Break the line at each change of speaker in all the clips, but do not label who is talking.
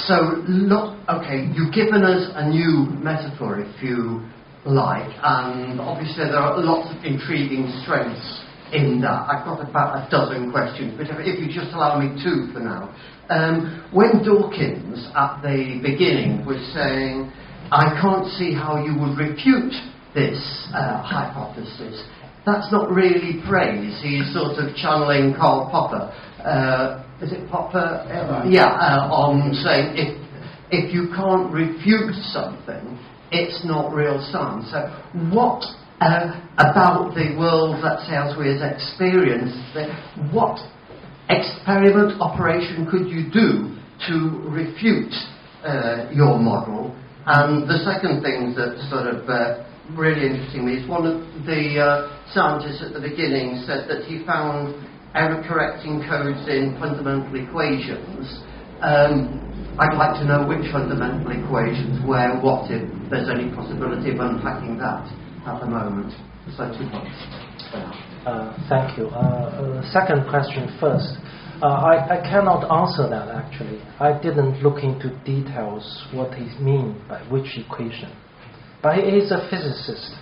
So, look, okay, you've given us a new metaphor, if you like, and obviously there are lots of intriguing strengths in that. I've got about a dozen questions, but if you just allow me two for now. When Dawkins, at the beginning, was saying, I can't see how you would refute this hypothesis, that's not really praise. He's sort of channeling Karl Popper. Is it Popper? On saying if you can't refute something, it's not real science. So what about the world, let's say, as we have experienced, what experiment operation could you do to refute your model? And the second thing that sort of really interesting me is one of the scientists at the beginning said that he found error-correcting codes in fundamental equations. I'd like to know which fundamental equations, where, what, if there's any possibility of unpacking that at the moment. So 2 points.
Thank you. Second question first. I cannot answer that actually. I didn't look into details what he means by which equation. But he is a physicist.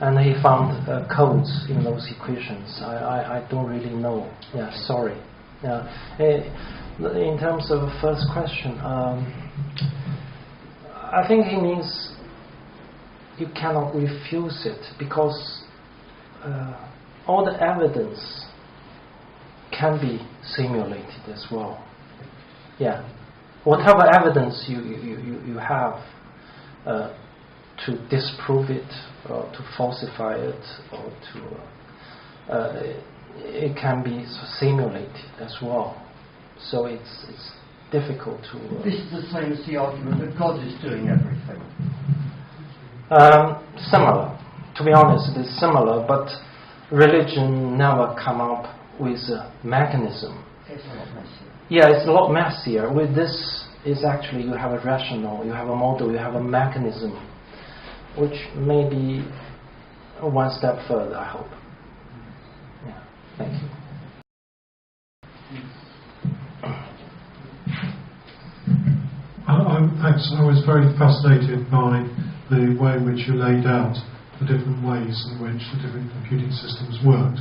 And he found codes in those equations. I don't really know. Yeah, sorry. In terms of the first question, I think he means you cannot refuse it because all the evidence can be simulated as well. Yeah, whatever evidence you have to disprove it or to falsify it or to it can be simulated as well. So it's difficult to.
This is the same as the argument that God is doing everything.
Similar, to be honest, it is similar, but religion never come up with a mechanism.
It's a lot messier.
Yeah, it's a lot messier. With this, is actually you have a rational, you have a model, you have a mechanism, which may be one step further, I hope. Yeah, thank you.
Thanks. I was very fascinated by the way in which you laid out the different ways in which the different computing systems worked.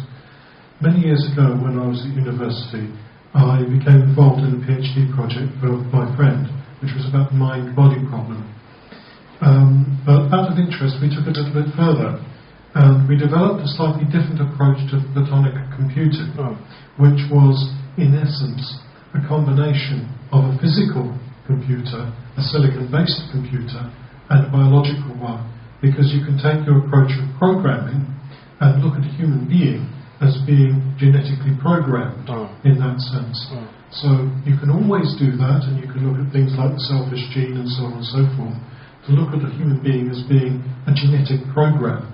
Many years ago, when I was at university, I became involved in a PhD project with my friend, which was about the mind-body problem. But out of interest, we took it a little bit further, and we developed a slightly different approach to photonic computing, which was, in essence, a combination of a physical computer, a silicon-based computer, and a biological one, because you can take your approach of programming and look at a human being as being genetically programmed in that sense. So you can always do that, and you can look at things like the selfish gene and so on and so forth, to look at a human being as being a genetic program.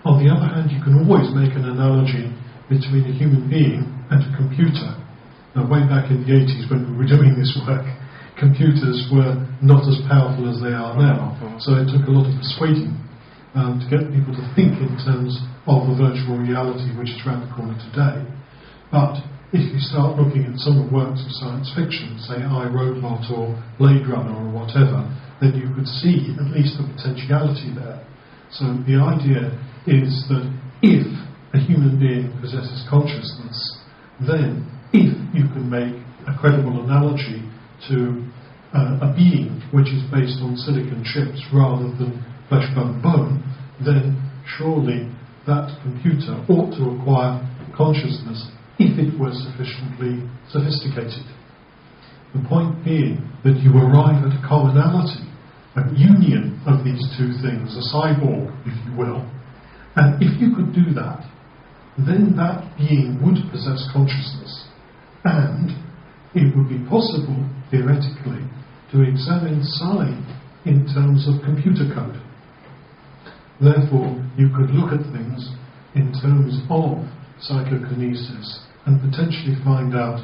On the other hand, you can always make an analogy between a human being and a computer. Now, way back in the 80s when we were doing this work, computers were not as powerful as they are now, so it took a lot of persuading to get people to think in terms of the virtual reality which is around the corner today. But if you start looking at some of the works of science fiction, say I, Robot or Blade Runner or whatever, then you could see at least the potentiality there. So the idea is that if a human being possesses consciousness, then if you can make a credible analogy to a being which is based on silicon chips rather than flesh, bone, then surely that computer ought to acquire consciousness if it were sufficiently sophisticated. The point being that you arrive at a commonality, a union of these two things, a cyborg, if you will. And if you could do that, then that being would possess consciousness. And it would be possible, theoretically, to examine psi in terms of computer code. Therefore, you could look at things in terms of psychokinesis and potentially find out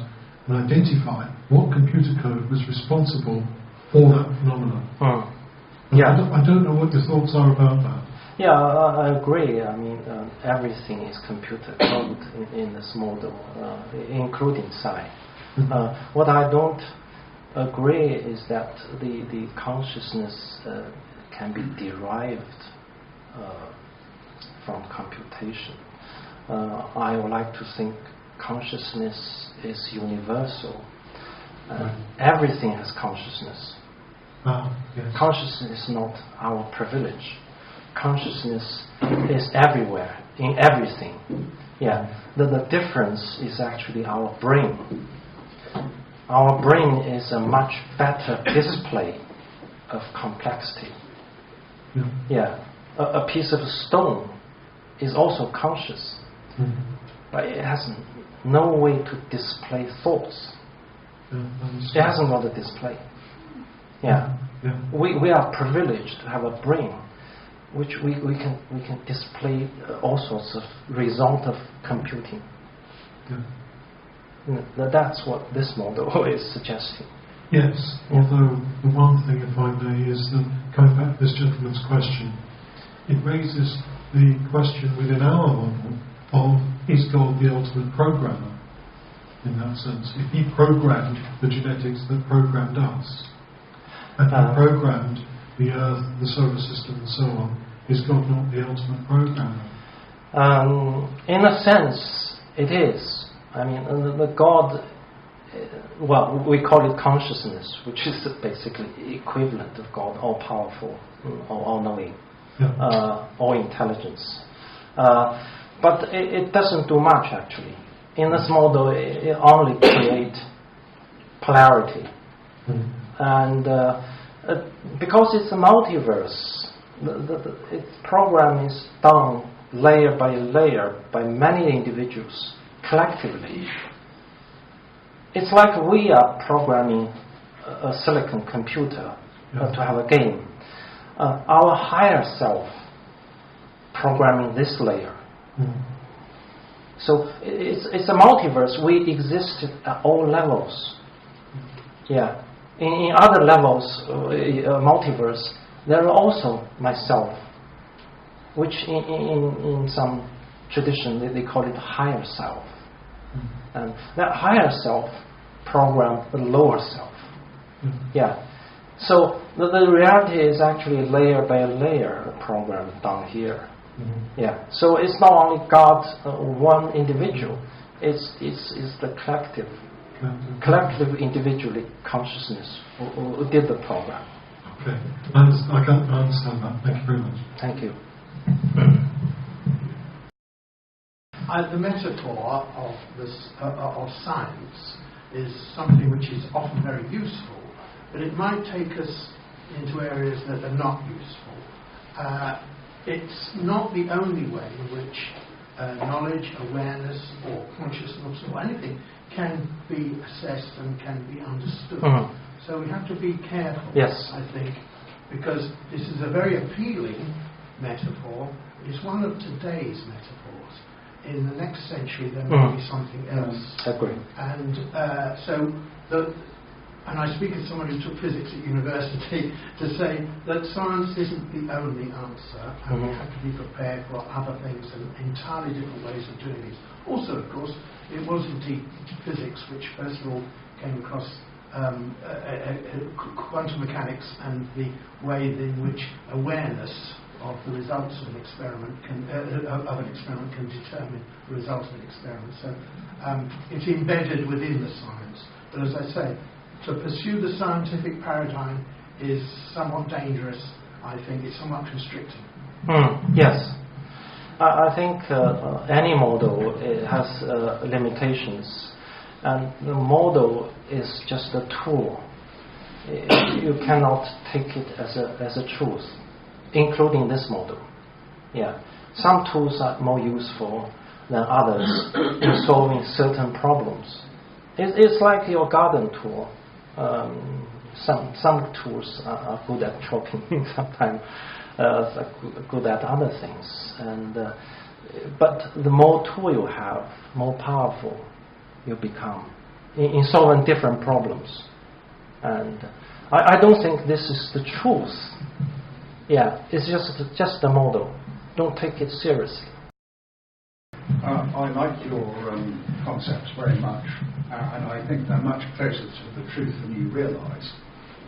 and identify what computer code was responsible for that phenomenon.
Yeah.
I don't know what your thoughts are about that.
Yeah, I agree. I mean, everything is computer code in this model, including psi. What I don't agree is that the consciousness can be derived from computation. I would like to think consciousness is universal. Everything has consciousness.
Yes.
Consciousness is not our privilege. Consciousness is everywhere, in everything. Yeah. The difference is actually our brain. Our brain is a much better display of complexity. Yeah. A piece of stone is also conscious, but it has no way to display thoughts. It hasn't got a display. Yeah. We are privileged to have a brain which we can display all sorts of result of computing. That's what this model is suggesting.
Yes, although the one thing, if I may, is that coming back to this gentleman's question, it raises the question within our model of, is God the ultimate programmer? In that sense, if he programmed the genetics that programmed us, and he programmed the Earth, the solar system, and so on, is God not the ultimate programmer?
In a sense, it is. I mean, the God, well, we call it consciousness, which is basically equivalent of God, all-powerful, all-knowing, all-intelligence. But it doesn't do much, actually. In this model, it only creates polarity. And because it's a multiverse, its program is done layer by layer by many individuals collectively. It's like we are programming a silicon computer to have a game. Our higher self programming this layer. So it's a multiverse. We exist at all levels. Yeah. In other levels, multiverse, there are also myself, which in some tradition they call it higher self. And that higher self programs the lower self. Yeah. So the reality is actually layer by layer program down here. Yeah. So it's not only God, one individual. It's the collective individually consciousness who did the program.
Okay. I understand that. Thank you very much.
Thank you.
The metaphor of this of science is something which is often very useful, but it might take us into areas that are not useful. It's not the only way in which knowledge, awareness, or consciousness, or anything can be assessed and can be understood. So we have to be careful,
yes,
I think, because this is a very appealing metaphor. It's one of today's metaphors. In the next century, there may be something else.
Agree.
And and I speak as someone who took physics at university to say that science isn't the only answer, and we have to be prepared for other things and entirely different ways of doing these. Also, of course, it was indeed physics which first of all came across quantum mechanics and the way in which awareness of the results of an experiment can determine the results of an experiment. So it's embedded within the science. But as I say, to pursue the scientific paradigm is somewhat dangerous. I think it's somewhat constricting.
Yes. I think any model has limitations, and the model is just a tool. You cannot take it as a truth, including this model. Yeah. Some tools are more useful than others in solving certain problems. It's like your garden tool. Some tools are good at chopping, sometimes good at other things. But the more tool you have, more powerful you become in solving different problems. And I don't think this is the truth. Yeah, it's just a model. Don't take it seriously.
I like your concepts very much, and I think they're much closer to the truth than you realise.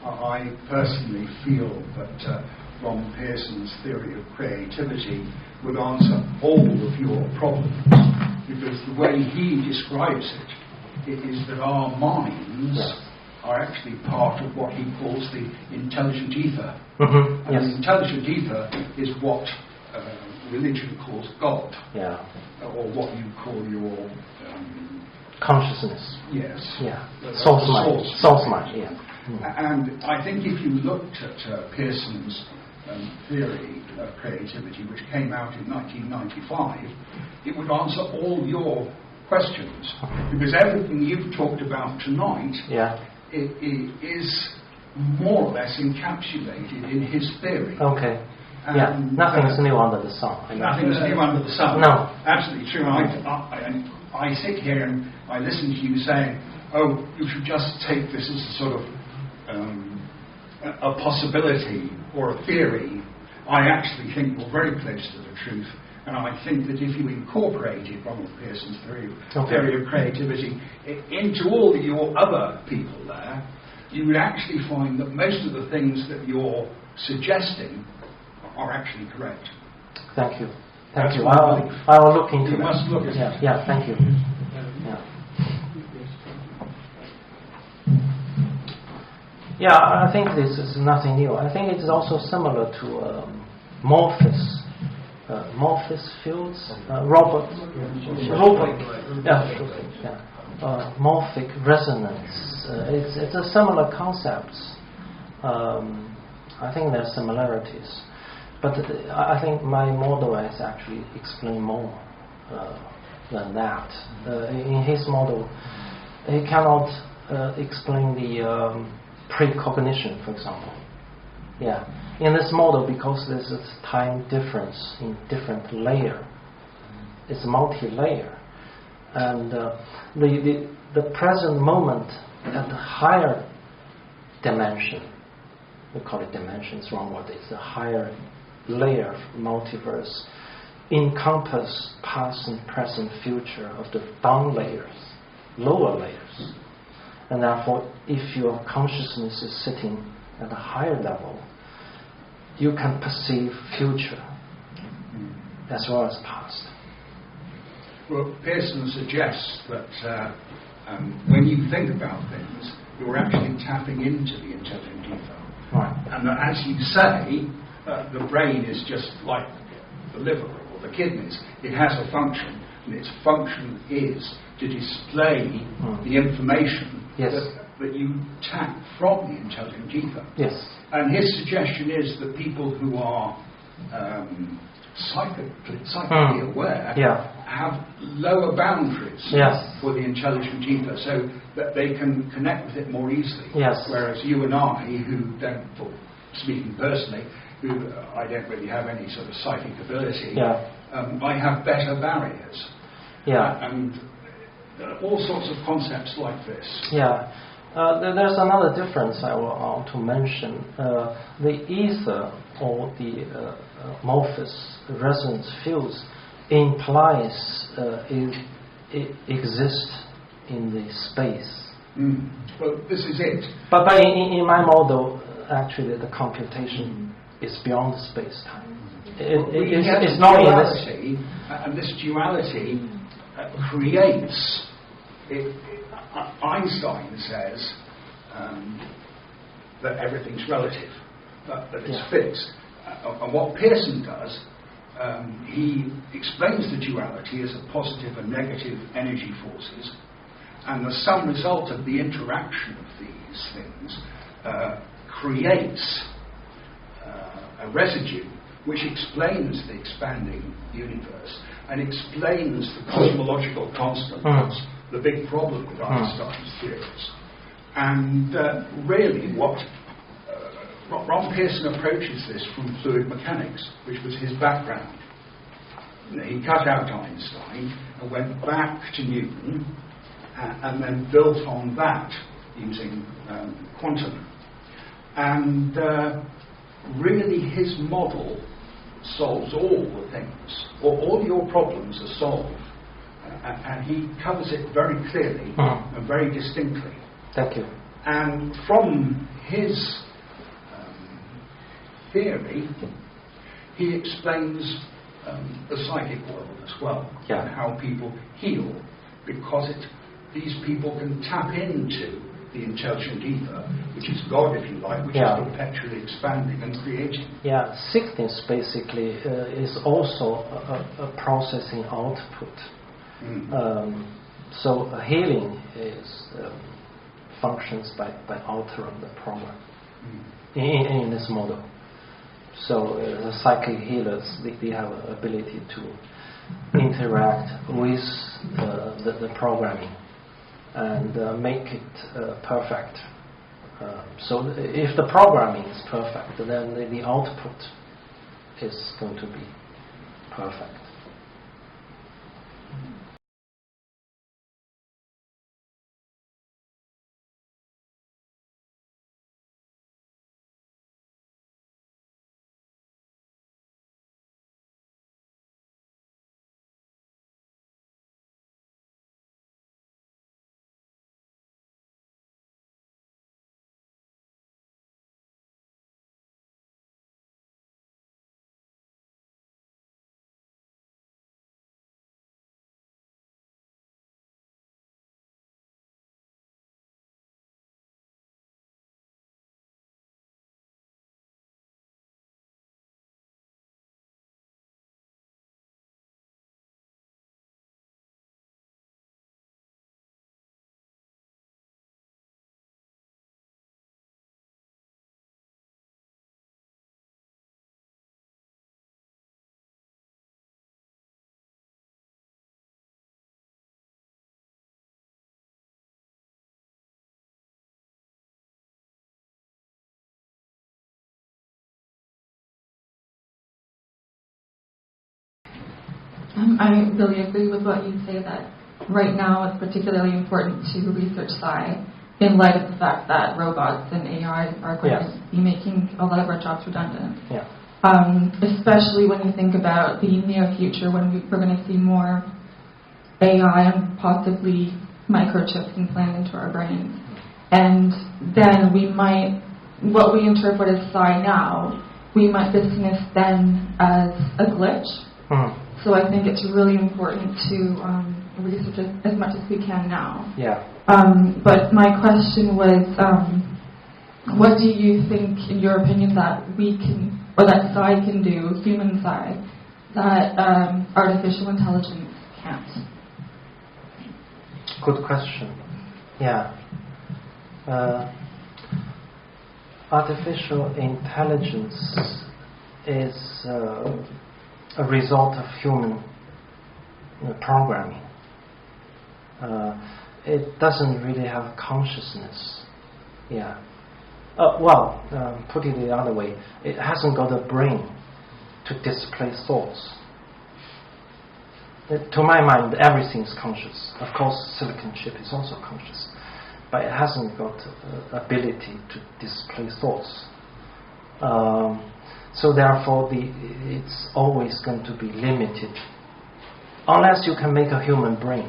I personally feel that Ron Pearson's theory of creativity would answer all of your problems, because the way he describes it is that our minds are actually part of what he calls the intelligent ether. And the intelligent ether is what religion calls God, or what you call your
consciousness.
Yes.
Yeah. Source mind. Yeah.
And I think if you looked at Pearson's theory of creativity, which came out in 1995, it would answer all your questions, because everything you've talked about tonight it is more or less encapsulated in his theory.
Okay. Nothing is new under the sun.
Nothing is new under the sun.
No.
Absolutely true. I sit here and I listen to you saying, oh, you should just take this as a sort of a possibility or a theory. I actually think we're very close to the truth, and I think that if you incorporated Ronald Pearson's theory of creativity into all your other people there, you would actually find that most of the things that you're suggesting are actually correct.
Thank you. Thank you. I will look into
it. You must look at
it. Yeah, thank you. Yeah, I think this is nothing new. I think it's also similar to Morpheus fields, morphic resonance. It's a similar concept. I think there are similarities, but I think my model has actually explained more than that. In his model, he cannot explain the precognition, for example. Yeah, in this model, because there's a time difference in different layer, it's multi-layer, and the present moment at the higher dimension, we call it dimensions, wrong word, it's a higher layer of multiverse, encompass past and present future of the down layers, lower layers. And therefore, if your consciousness is sitting at a higher level, you can perceive future as well as past.
Well, Pearson suggests that when you think about things, you're actually tapping into the intelligent ether.
Right.
And that, as you say, the brain is just like the liver or the kidneys. It has a function, and its function is to display the information that you tap from the intelligent ether.
Yes.
And his suggestion is that people who are psychically aware have lower boundaries for the intelligent ether, so that they can connect with it more easily.
Yes.
Whereas you and I, who don't, speaking personally, who I don't really have any sort of psychic ability, I have better barriers.
Yeah.
And all sorts of concepts like this.
Yeah. There's another difference I want to mention. The ether or the Morpheus resonance fields implies it exists in the space.
Well, this is it.
But in my model, actually, the computation is beyond space-time. It's not
duality, and this duality creates. Einstein says that everything's relative, that it's fixed. And what Pearson does, he explains the duality as a positive and negative energy forces, and the sum result of the interaction of these things creates a residue which explains the expanding universe and explains the cosmological constant. That's the big problem with Einstein's theories. And really what Ron Pearson approaches this from fluid mechanics, which was his background. He cut out Einstein and went back to Newton and then built on that using quantum. And really his model solves all the things, or all your problems are solved And he covers it very clearly and very distinctly.
Thank you.
And from his theory, he explains the psychic world as well,
yeah.
and how people heal, because these people can tap into the intelligent ether, which is God, if you like, which
yeah.
is perpetually expanding and creating.
Yeah, sickness basically is also a processing output. So healing is functions by altering the program in this model. So the psychic healers, they have an ability to interact with the programming and make it perfect. So if the programming is perfect, then the output is going to be perfect.
I really agree with what you say, that right now it's particularly important to research psi in light of the fact that robots and AI are going to be making a lot of our jobs redundant.
Yeah.
Especially when you think about the near future, when we're going to see more AI and possibly microchips implanted into our brains. And then we might, what we interpret as psi now, we might dismiss then as a glitch. So I think it's really important to research as much as we can now.
Yeah.
But my question was, what do you think, in your opinion, that we can, or that psi can do, human psi, that artificial intelligence can't?
Good question. Yeah. Artificial intelligence is a result of human programming. It doesn't really have consciousness. Yeah. Put it the other way, it hasn't got a brain to display thoughts. To my mind, everything's conscious. Of course, silicon chip is also conscious, but it hasn't got ability to display thoughts. So therefore, it's always going to be limited, unless you can make a human brain.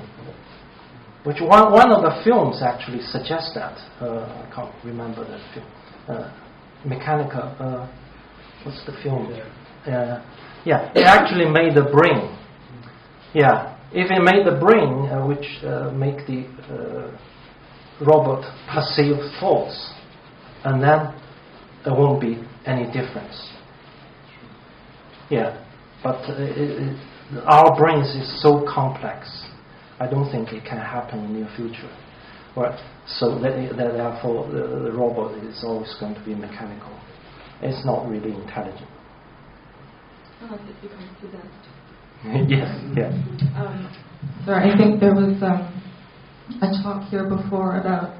Which one of the films actually suggests that. I can't remember that film. Mechanical. What's the film? It actually made the brain. Yeah, if it made the brain, which make the robot perceive thoughts, and then there won't be any difference. Yeah, but our brains is so complex. I don't think it can happen in the near future. Right? So therefore, the robot is always going to be mechanical. It's not really intelligent.
Unless it becomes possessed.
Yes, yes.
Sorry, I think there was a talk here before about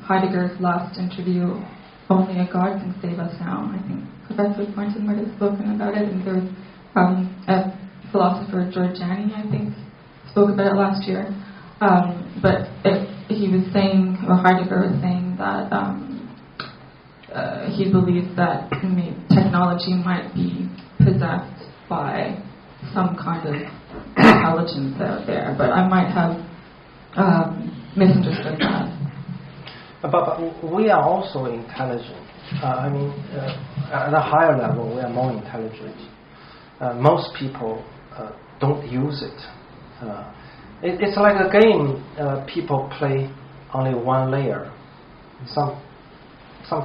Heidegger's last interview, Only a God Can Save Us Now. I think Professor Thornton might have spoken about it, and there was a philosopher, Giorgiani, I think, spoke about it last year. But he was saying, or Heidegger was saying that he believes that technology might be possessed by some kind of intelligence out there, but I might have misunderstood that.
But we are also intelligent. At a higher level, we are more intelligent. Most people don't use it. It's like a game people play only one layer. Some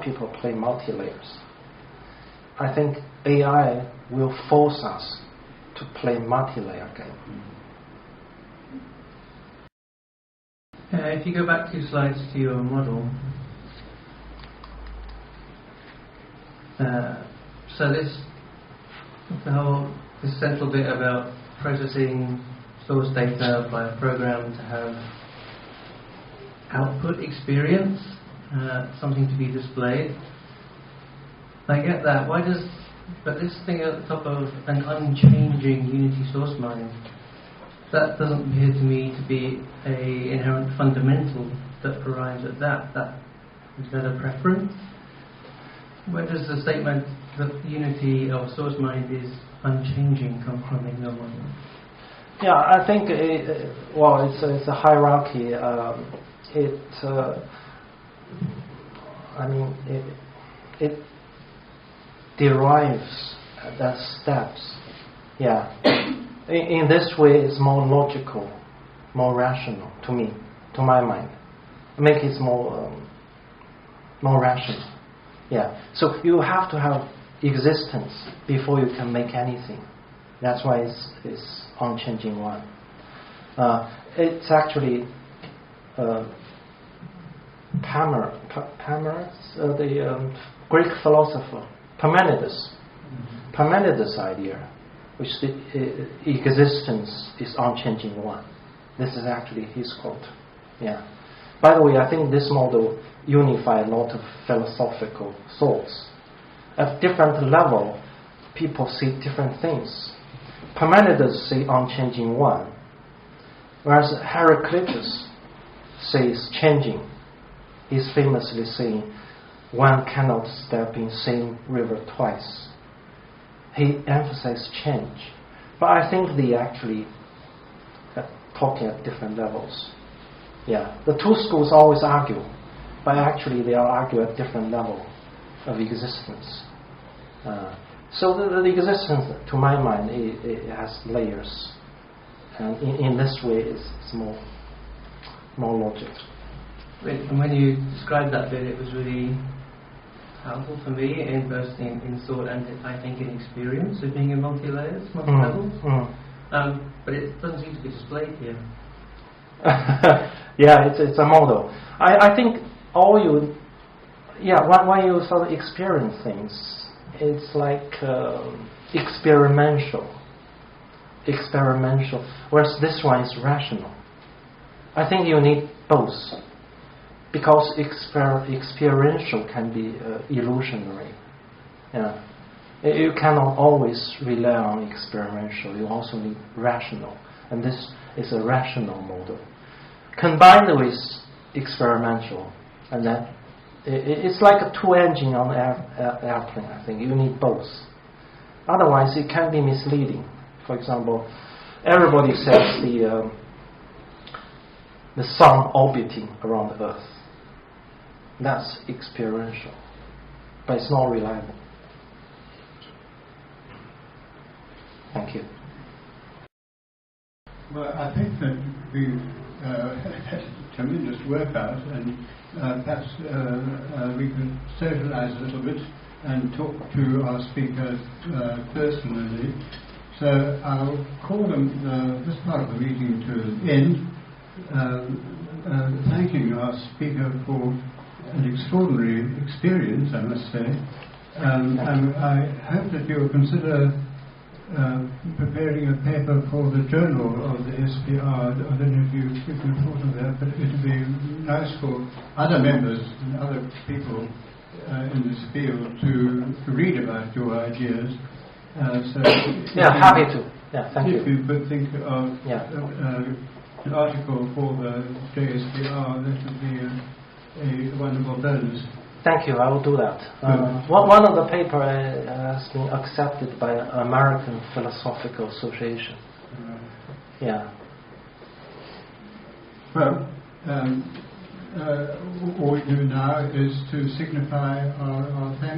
people play multi-layers. I think AI will force us to play multi-layer game.
If you go back 2 slides to your model, so this central bit about processing source data by a program to have output experience, something to be displayed. I get that. But this thing at the top of an unchanging Unity source mind, that doesn't appear to me to be a inherent fundamental that arrives at that. Is that a preference? Where does the statement that Unity or source mind is unchanging come from in your model?
Yeah, I think it's a hierarchy. It derives the steps. Yeah. In this way, it's more logical, more rational to me, to my mind. Make it more rational. Yeah. So you have to have existence before you can make anything. That's why it's unchanging one. It's actually the Greek philosopher Parmenides. Parmenides' idea, which the existence is unchanging one. This is actually his quote. Yeah. By the way, I think this model unifies a lot of philosophical thoughts. At different level, people see different things. Parmenides say unchanging one, whereas Heraclitus says changing. He's famously saying one cannot step in same river twice. He emphasizes change. But I think they actually talking at different levels. Yeah, the two schools always argue, but actually they argue at different level of existence. So the existence, to my mind, it has layers, and in this way, it's more logic.
And when you described that bit, it was really powerful for me, in both in thought and I think in experience of being in multi-layers, multi-levels. But it doesn't seem to be displayed here.
Yeah, it's a model. I think when you sort of experience things, it's like experiential, whereas this one is rational. I think you need both, because experiential can be illusionary. Yeah. You cannot always rely on experiential. You also need rational, and this is a rational model combined with experimental, and then it's like a two-engine on an airplane. I think you need both. Otherwise, it can be misleading. For example, everybody says the sun orbiting around the Earth. That's experiential, but it's not reliable. Thank you.
Well, I think that we've had a tremendous workout, and perhaps we could socialize a little bit and talk to our speakers personally. So I'll call this part of the meeting to an end, thanking our speaker for an extraordinary experience, I must say. And I hope that you'll consider preparing a paper for the journal of the SPR. I don't know if you've thought of that, but it would be nice for other members and other people in this field to read about your ideas.
Happy to. Yeah, thank you.
If you could think of an article for the JSPR, that would be a wonderful bonus.
Thank you. I will do that. One of the paper has been accepted by American Philosophical Association. Yeah.
Well, all we do now is to signify our thanks.